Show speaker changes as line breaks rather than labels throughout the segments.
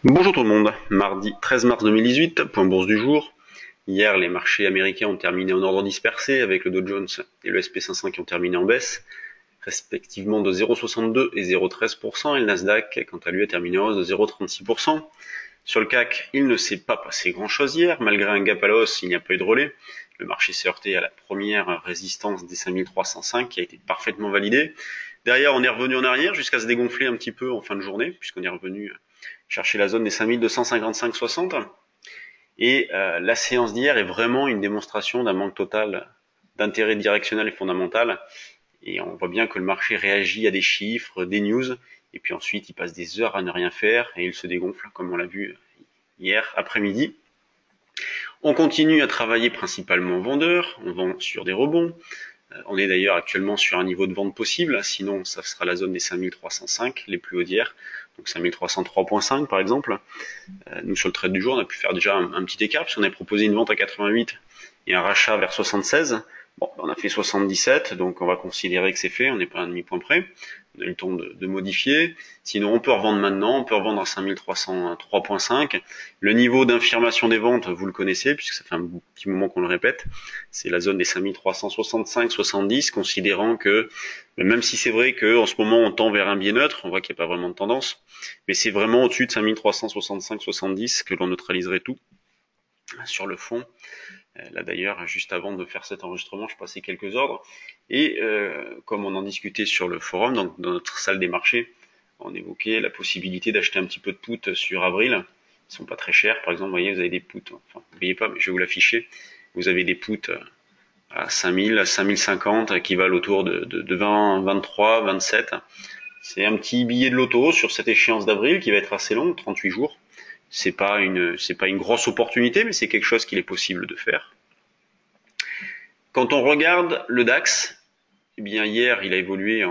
Bonjour tout le monde, mardi 13 mars 2018, point bourse du jour. Hier, les marchés américains ont terminé en ordre dispersé avec le Dow Jones et le SP500 qui ont terminé en baisse, respectivement de 0,62 et 0,13%, et le Nasdaq, quant à lui, a terminé en hausse de 0,36%. Sur le CAC, il ne s'est pas passé grand-chose hier, malgré un gap à la hausse, il n'y a pas eu de relais. Le marché s'est heurté à la première résistance des 5305 qui a été parfaitement validée. Derrière, on est revenu en arrière jusqu'à se dégonfler un petit peu en fin de journée, puisqu'on est revenu chercher la zone des 5255,60. Et la séance d'hier est vraiment une démonstration d'un manque total d'intérêt directionnel et fondamental. Et on voit bien que le marché réagit à des chiffres, des news, et puis ensuite il passe des heures à ne rien faire et il se dégonfle, comme on l'a vu hier après-midi. On continue à travailler principalement vendeur, on vend sur des rebonds. On est d'ailleurs actuellement sur un niveau de vente possible, sinon ça sera la zone des 5305, les plus hauts d'hier, donc 5303.5 par exemple. Nous sur le trade du jour, on a pu faire déjà un petit écart, puisqu'on avait proposé une vente à 88 et un rachat vers 76. Bon, on a fait 77, donc on va considérer que c'est fait, on n'est pas à un demi-point près. On a eu le temps de modifier. Sinon, on peut revendre maintenant, on peut revendre à 5303.5. Le niveau d'infirmation des ventes, vous le connaissez, puisque ça fait un petit moment qu'on le répète. C'est la zone des 5365-70, considérant que, même si c'est vrai qu'en ce moment on tend vers un biais neutre, on voit qu'il n'y a pas vraiment de tendance, mais c'est vraiment au-dessus de 5365-70 que l'on neutraliserait tout sur le fond. Là d'ailleurs, juste avant de faire cet enregistrement, je passais quelques ordres. Et comme on en discutait sur le forum, dans notre salle des marchés, on évoquait la possibilité d'acheter un petit peu de put sur avril. Ils sont pas très chers. Par exemple, vous voyez, vous avez des puts, enfin, vous voyez pas, mais je vais vous l'afficher. Vous avez des puts à 5000, 5050 qui valent autour de 20, 23, 27. C'est un petit billet de loto sur cette échéance d'avril qui va être assez longue, 38 jours. C'est pas une grosse opportunité, mais c'est quelque chose qu'il est possible de faire. Quand on regarde le DAX, eh bien hier il a évolué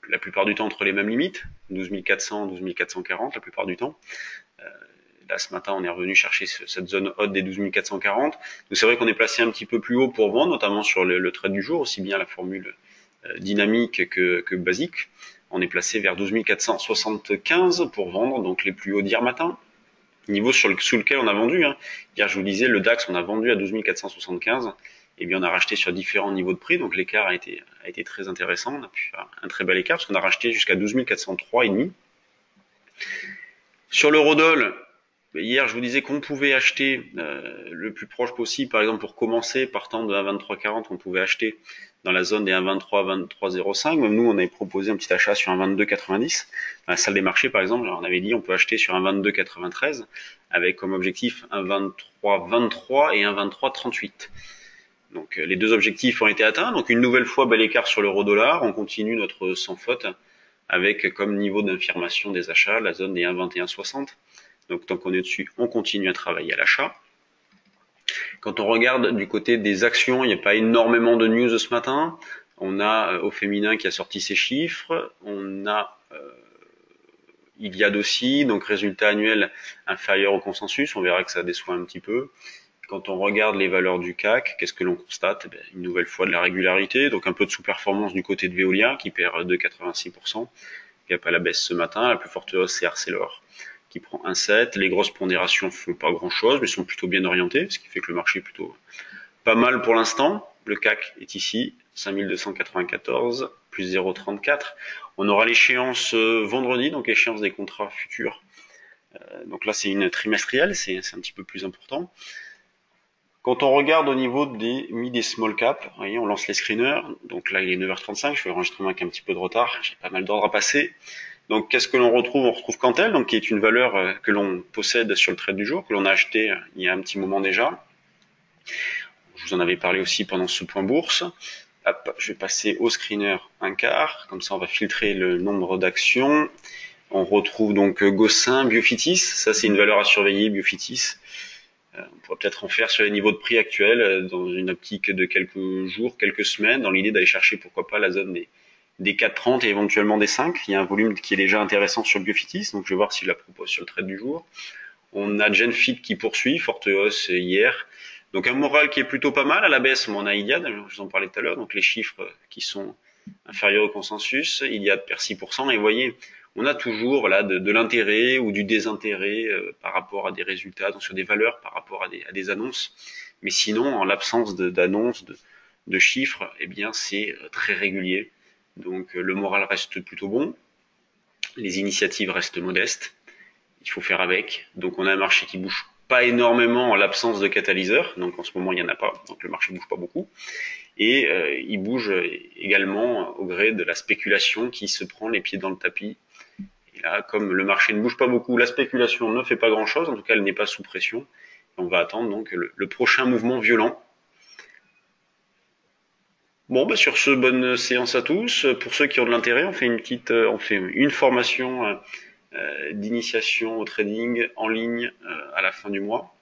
la plupart du temps entre les mêmes limites, 12 400, 12 440 la plupart du temps. Là ce matin on est revenu chercher cette zone haute des 12 440. Donc c'est vrai qu'on est placé un petit peu plus haut pour vendre, notamment sur le trade du jour, aussi bien la formule dynamique que basique. On est placé vers 12 475 pour vendre, donc les plus hauts d'hier matin. Niveau sous lequel on a vendu. Hier, je vous disais, le DAX, on a vendu à 12 475. Et bien, on a racheté sur différents niveaux de prix. Donc, l'écart a été très intéressant. On a pu faire un très bel écart parce qu'on a racheté jusqu'à 12 403,5. Sur l'eurodoll, hier, je vous disais qu'on pouvait acheter le plus proche possible. Par exemple, pour commencer, partant de 1,2340, on pouvait acheter dans la zone des 1,23, 23,05. Même nous, on avait proposé un petit achat sur 1,22,90. Dans la salle des marchés, par exemple, on avait dit on peut acheter sur 1,22,93 avec comme objectif 1,23,23 et 1,23,38. Donc les deux objectifs ont été atteints. Donc une nouvelle fois, bel écart sur l'euro-dollar. On continue notre sans faute avec comme niveau d'infirmation des achats la zone des 1,21,60. Donc tant qu'on est dessus, on continue à travailler à l'achat. Quand on regarde du côté des actions, il n'y a pas énormément de news ce matin. On a au féminin qui a sorti ses chiffres. On a Iliad aussi, donc résultat annuel inférieur au consensus. On verra que ça déçoit un petit peu. Quand on regarde les valeurs du CAC, qu'est-ce que l'on constate? Une nouvelle fois de la régularité, donc un peu de sous-performance du côté de Veolia qui perd 2,86%, gap à la baisse ce matin. La plus forte hausse c'est Arcelor qui prend 1,7. Les grosses pondérations font pas grand-chose, mais sont plutôt bien orientées, ce qui fait que le marché est plutôt pas mal pour l'instant. Le CAC est ici, 5294, plus 0,34. On aura l'échéance vendredi, donc échéance des contrats futurs. Donc là, c'est une trimestrielle, c'est un petit peu plus important. Quand on regarde au niveau des small caps, vous voyez, on lance les screeners. Donc là, il est 9h35, je fais l'enregistrement avec un petit peu de retard, j'ai pas mal d'ordres à passer. Donc qu'est-ce que l'on retrouve? On retrouve Cantel, donc qui est une valeur que l'on possède sur le trade du jour, que l'on a acheté il y a un petit moment déjà. Je vous en avais parlé aussi pendant ce point bourse. Hop, je vais passer au screener un quart, comme ça on va filtrer le nombre d'actions. On retrouve donc Gossin, Biofitis, ça c'est une valeur à surveiller, Biofitis. On pourrait peut-être en faire sur les niveaux de prix actuels, dans une optique de quelques jours, quelques semaines, dans l'idée d'aller chercher pourquoi pas la zone des 4,30 et éventuellement des 5. Il y a un volume qui est déjà intéressant sur Biofitis, donc je vais voir si je la propose sur le trade du jour. On a Genfit qui poursuit, forte hausse hier. Donc un moral qui est plutôt pas mal à la baisse, on a Iliad, je vous en parlais tout à l'heure, donc les chiffres qui sont inférieurs au consensus, Iliad perd 6%, et vous voyez, on a toujours voilà, de l'intérêt ou du désintérêt par rapport à des résultats, donc sur des valeurs, par rapport à des annonces. Mais sinon, en l'absence d'annonces, de chiffres, eh bien c'est très régulier. Donc le moral reste plutôt bon, les initiatives restent modestes, il faut faire avec. Donc on a un marché qui bouge pas énormément en l'absence de catalyseur, donc en ce moment il n'y en a pas, donc le marché bouge pas beaucoup. Et il bouge également au gré de la spéculation qui se prend les pieds dans le tapis. Et là, comme le marché ne bouge pas beaucoup, la spéculation ne fait pas grand-chose, en tout cas elle n'est pas sous pression. On va attendre donc le prochain mouvement violent. Bon, bah sur ce, bonne séance à tous. Pour ceux qui ont de l'intérêt, on fait une formation d'initiation au trading en ligne à la fin du mois.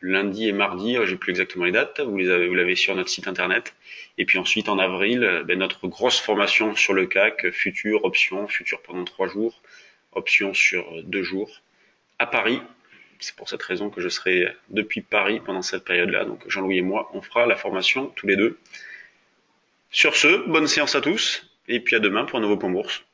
Lundi et mardi, j'ai plus exactement les dates, vous l'avez sur notre site internet. Et puis ensuite en avril, notre grosse formation sur le CAC, futur, option, futur pendant 3 jours, option sur 2 jours, à Paris. C'est pour cette raison que je serai depuis Paris pendant cette période-là. Donc Jean-Louis et moi, on fera la formation tous les deux. Sur ce, bonne séance à tous, et puis à demain pour un nouveau point bourse.